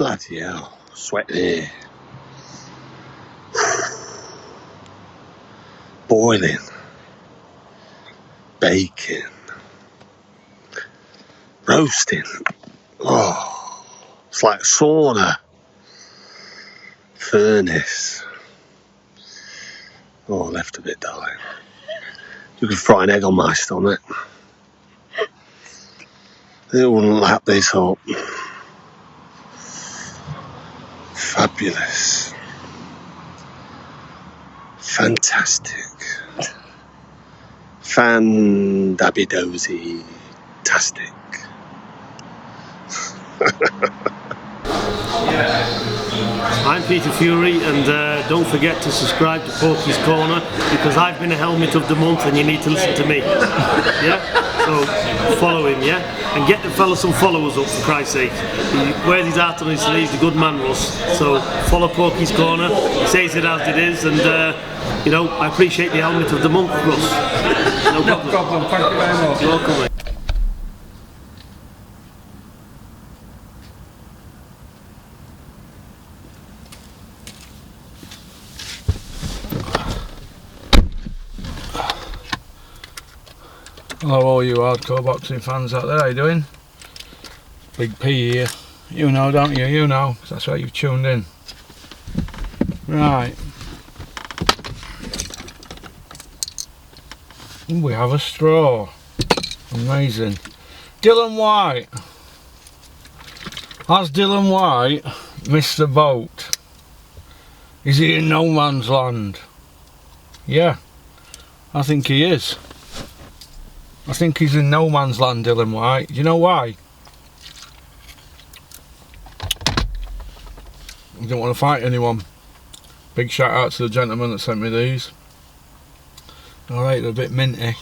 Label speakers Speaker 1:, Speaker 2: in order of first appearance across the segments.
Speaker 1: Bloody hell, sweating here. Boiling. Baking. Roasting. Oh, it's like a sauna. Furnace. Oh, I left a bit, darling. You could fry an egg on my stomach. It wouldn't lap this up. Fabulous. Fantastic. Fan-dabby-dozy-tastic.
Speaker 2: I'm Peter Fury, and don't forget to subscribe to Porky's Corner, because I've been a helmet of the month and you need to listen to me. Yeah? So follow him, yeah? And get the fella some followers up, for Christ's sake. He wears his heart on his sleeve, the good man Russ. So follow Porky's Corner, he says it as it is, and you know, I appreciate the helmet of the month, Russ. No problem.
Speaker 3: No problem, thank you very much.
Speaker 2: You're welcome, mate.
Speaker 3: Hello all you hardcore boxing fans out there, how you doing? Big P here. You know, don't you? You know, 'cause that's why you've tuned in. Right. We have a straw. Amazing. Dylan White. Has Dylan White missed the boat? Is he in no man's land? Yeah, I think he is. I think he's in no man's land, Dylan White. Do you know why? He didn't want to fight anyone. Big shout out to the gentleman that sent me these. Alright, they're a bit minty.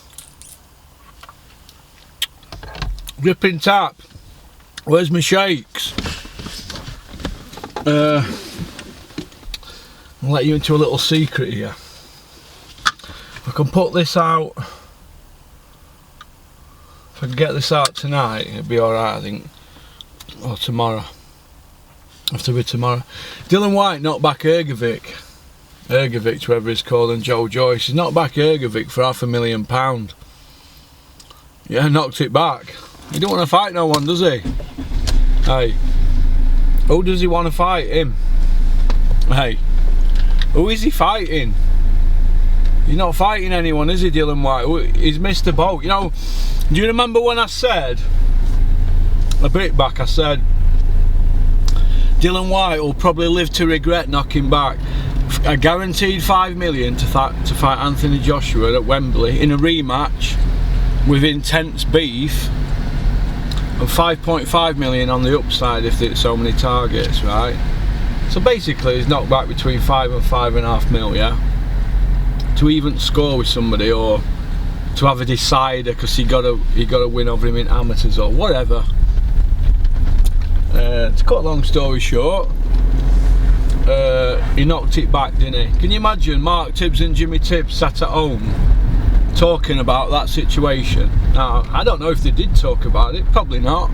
Speaker 3: Gripping tap. Where's my shakes? I'll let you into a little secret here. I can put this out. If I can get this out tonight, it'll be alright, I think. Or tomorrow. Have to be tomorrow. Dylan White knocked back Ergovic, whoever he's called, and Joe Joyce. He's knocked back Ergovic for £500,000. Yeah, knocked it back. He don't want to fight no one, does he? Hey. Who does he want to fight? Him. Hey. Who is he fighting? He's not fighting anyone, is he, Dylan White? He's missed the boat. You know, do you remember when I said, a bit back, I said, Dylan White will probably live to regret knocking back a guaranteed $5 million to fight Anthony Joshua at Wembley in a rematch with intense beef, and $5.5 million on the upside if there's so many targets, right? So basically he's knocked back between 5 and 5.5 mil, yeah? To even score with somebody, or to have a decider because he got to win over him in amateurs or whatever. To cut a long story short, he knocked it back, didn't he? Can you imagine Mark Tibbs and Jimmy Tibbs sat at home talking about that situation? Now, I don't know if they did talk about it, probably not.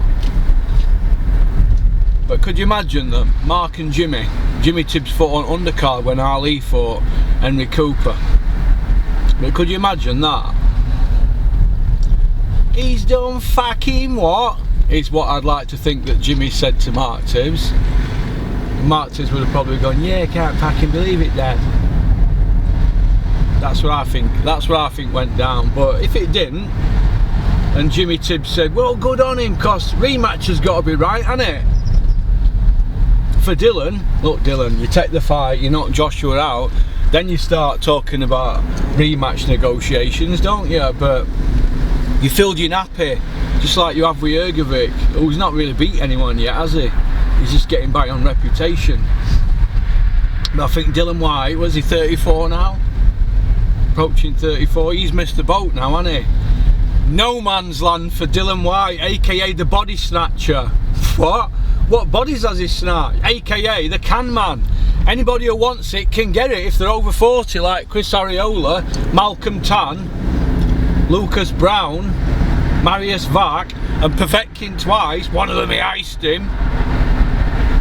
Speaker 3: But could you imagine them, Mark and Jimmy Tibbs fought on undercard when Ali fought Henry Cooper? But could you imagine that? He's done fucking what? Is what I'd like to think that Jimmy said to Mark Tibbs. Mark Tibbs would have probably gone, yeah, I can't fucking believe it, Dad. That's what I think. That's what I think went down. But if it didn't, and Jimmy Tibbs said, well, good on him, cause rematch has got to be right, hasn't it? For Dylan, look, Dylan, you take the fight, you knock Joshua out, then you start talking about rematch negotiations, don't you? But you filled your nappy, just like you have with Ergovic, who's not really beat anyone yet, has he? He's just getting by on reputation. But I think Dylan White, was he 34 now? Approaching 34, he's missed the boat now, hasn't he? No man's land for Dylan White, aka the body snatcher. What? What bodies has he snatched? Aka the can man. Anybody who wants it can get it if they're over 40, like Chris Arreola, Malcolm Tan, Lucas Brown, Marius Vac, and Povetkin twice. One of them he iced him.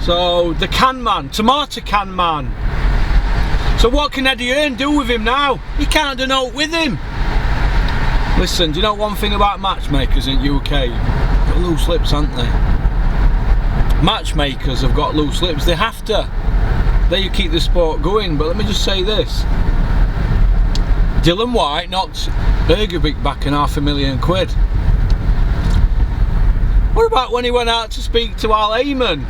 Speaker 3: So the can man, tomato can man. So what can Eddie Hearn do with him now? He can't do no with him. Listen, do you know one thing about matchmakers in UK? Got loose lips, haven't they? Matchmakers have got loose lips. They have to. They keep the sport going. But let me just say this: Dylan White knocked Ergovic back in £500,000. What about when he went out to speak to Al Heyman?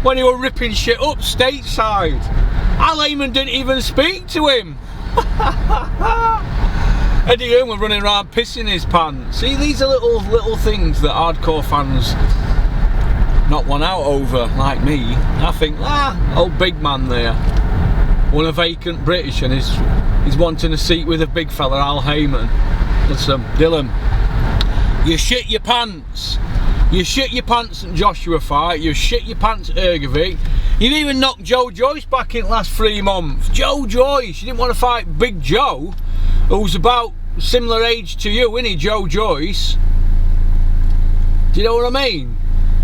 Speaker 3: When he were ripping shit up stateside? Al Heyman didn't even speak to him. Eddie Hearn was running around pissing his pants. See, these are little things that hardcore fans knock one out over, like me. I think, old big man there won a vacant British and he's wanting a seat with a big fella, Al Heyman. Listen, Dylan, you shit your pants. You shit your pants at Joshua fight. You shit your pants at Ergovic. You even knocked Joe Joyce back in the last 3 months. Joe Joyce, you didn't want to fight Big Joe, who's about similar age to you, isn't he, Joe Joyce? Do you know what I mean?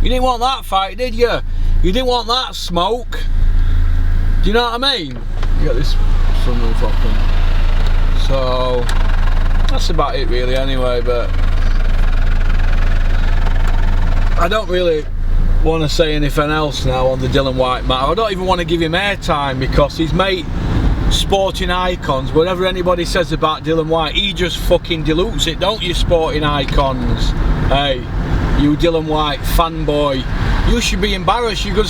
Speaker 3: You didn't want that fight, did you? You didn't want that smoke. Do you know what I mean? You got this sunroof open. So that's about it really anyway, but I don't really want to say anything else now on the Dylan White matter. I don't even want to give him airtime because his mate Sporting Icons, whatever anybody says about Dylan White, he just fucking dilutes it, don't you, Sporting Icons? Hey, you Dylan White fanboy, you should be embarrassed. You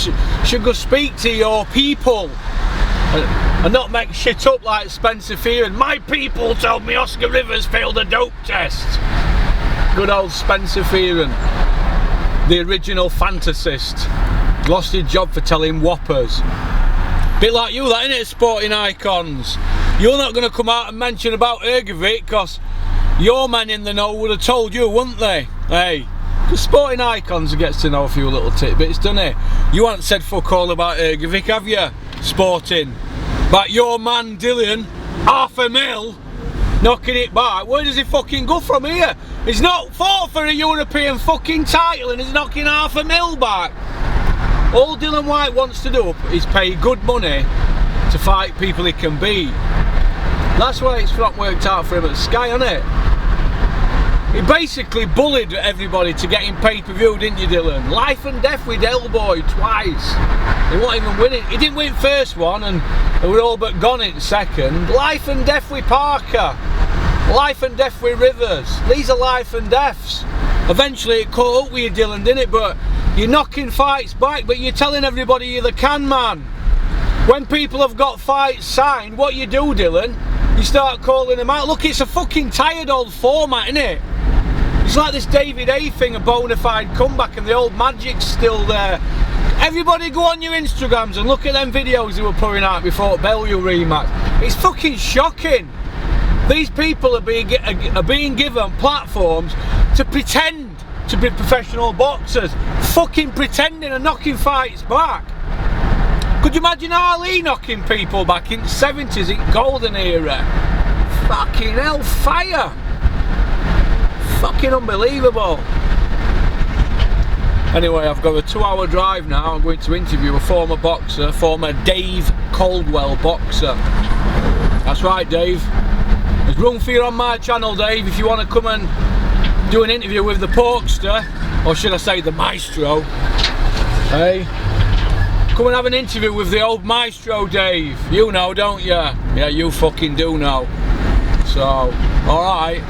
Speaker 3: should go speak to your people and not make shit up like Spencer Fearon. My people told me Oscar Rivers failed a dope test. Good old Spencer Fearon, the original fantasist, lost his job for telling whoppers. Bit like you, that, innit, Sporting Icons? You're not going to come out and mention about Ergovic because your men in the know would have told you, wouldn't they? Hey, because Sporting Icons gets to know a few little tidbits, doesn't it? You haven't said fuck all about Ergovic, have you, Sporting? But your man Dylan, £500,000, knocking it back. Where does he fucking go from here? He's not fought for a European fucking title and he's knocking £500,000 back. All Dylan White wants to do is pay good money to fight people he can beat. That's why it's not worked out for him at Sky, hasn't it? He basically bullied everybody to get him pay-per-view, didn't you, Dylan? Life and death with Hellboy twice. He won't even win it. He didn't win first one and we're all but gone in second. Life and death with Parker. Life and death with Rivers. These are life and deaths. Eventually it caught up with you, Dylan, didn't it? But you're knocking fights back, but you're telling everybody you're the can man. When people have got fights signed, what you do, Dylan, you start calling them out. Look, it's a fucking tired old format, isn't it? It's like this David A thing, a bona fide comeback, and the old magic's still there. Everybody go on your Instagrams and look at them videos they were putting out before Bellew rematch. It's fucking shocking. These people are being given platforms to pretend to be professional boxers, fucking pretending and knocking fights back. Could you imagine Ali knocking people back in the 70s, in golden era? Fucking hell, fire! Fucking unbelievable. Anyway, I've got a 2-hour drive now. I'm going to interview a former boxer, former Dave Caldwell boxer. That's right, Dave. There's room for you on my channel, Dave, if you want to come and do an interview with the Porkster, or should I say the Maestro. Hey, come and have an interview with the old Maestro, Dave. You know, don't you? Yeah, you fucking do know. So, alright.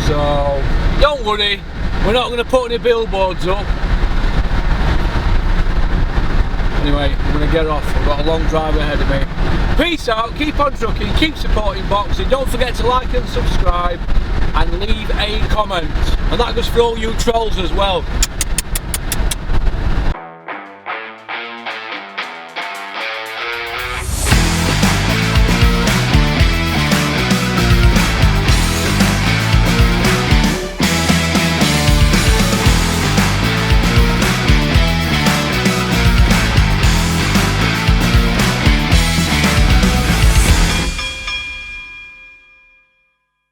Speaker 3: So, don't worry, we're not going to put any billboards up. Anyway, I'm going to get off. I've got a long drive ahead of me. Peace out, keep on trucking, keep supporting boxing. Don't forget to like and subscribe and leave a comment. And that goes for all you trolls as well.